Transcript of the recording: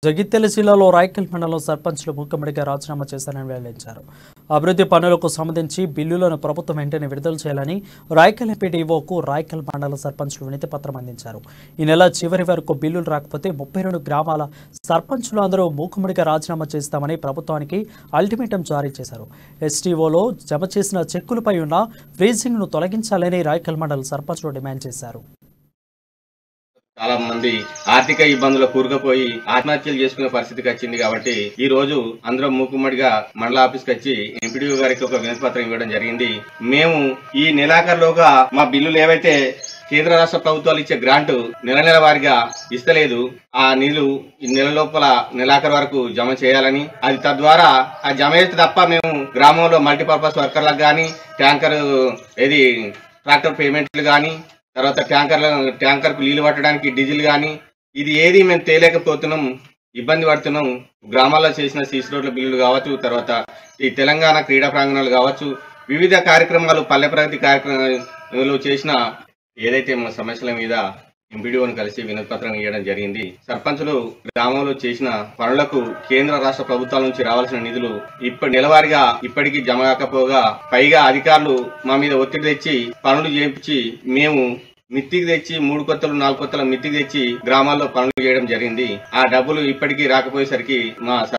జగిత్యాల జిల్లాలో రాయకల్ మండలం సర్పంచ్లు మూకుమ్మడిగా రాజీనామా చేశారని వెల్లడించారు. అభివృద్ధి పనులకు సంబంధించి బిల్లులను ప్రభుత్వం వెంటనే విడుదల చేయాలని రాయకల్ ఎంపీడీఓకు రాయకల్ మండల సర్పంచ్లు వినతి పత్రం అందించారు. ఈ నెల చివరి వరకు బిల్లులు రాకపోతే 32 గ్రామాల సర్పంచ్లు అందరూ మూకుమ్మడిగా రాజీనామా చేస్తామని ప్రభుత్వానికి అల్టిమేటం జారీ చేశారు. ఎస్టీఓలో జమ చేసిన చెక్కులపై ఉన్న ఫ్రీజింగ్ను తొలగించాలని రాయకల్ మండల సర్పంచ్లు డిమాండ్ చేశారు. చాలా మంది ఆర్థిక ఇబ్బందులు కూరుకుపోయి ఆత్మహత్యలు చేసుకునే పరిస్థితికి వచ్చింది. కాబట్టి ఈ రోజు అందరం మూకుమ్మడిగా మండల ఆఫీస్కి వచ్చి ఎంపీడీఓ గారికి ఒక వినతి పత్రం ఇవ్వడం జరిగింది. మేము ఈ నెలాఖరులోగా మా బిల్లులు ఏవైతే కేంద్ర రాష్ట్ర ప్రభుత్వాలు ఇచ్చే గ్రాంట్ నెల వారీగా ఇస్తలేదు, ఆ నిధులు ఈ నెల లోపల నెలాఖరు వరకు జమ చేయాలని, అది తద్వారా ఆ జమ చేస్తే తప్ప మేము గ్రామంలో మల్టీపర్పస్ వర్కర్లకు కానీ ట్రాక్టర్ పేమెంట్లు కానీ తర్వాత ట్యాంకర్కు నీళ్లు పట్టడానికి డీజిల్ కానీ ఇది ఏది మేము తేలేకపోతున్నాం, ఇబ్బంది పడుతున్నాం. గ్రామాల్లో చేసిన సీసీ రోడ్ల బిల్లులు కావచ్చు, తర్వాత ఈ తెలంగాణ క్రీడా ప్రాంగణాలు కావచ్చు, వివిధ కార్యక్రమాలు పల్లె ప్రగతి కార్యక్రమాలు చేసిన ఏదైతే మా సమస్యల మీద ఎంపీడీఓను కలిసి వినతి పత్రం ఇవ్వడం జరిగింది. సర్పంచులు గ్రామంలో చేసిన పనులకు కేంద్ర రాష్ట్ర ప్రభుత్వాల నుంచి రావాల్సిన నిధులు నెలవారీగా ఇప్పటికీ జమ కాకపోగా, పైగా అధికారులు మా మీద ఒత్తిడి తెచ్చి పనులు చేయించి మేము మిత్తికి తెచ్చి 3 కొత్తలు 4 కొత్తల మిత్తికి తెచ్చి గ్రామాల్లో పనులు చేయడం జరిగింది. ఆ డబ్బులు ఇప్పటికీ రాకపోయేసరికి మా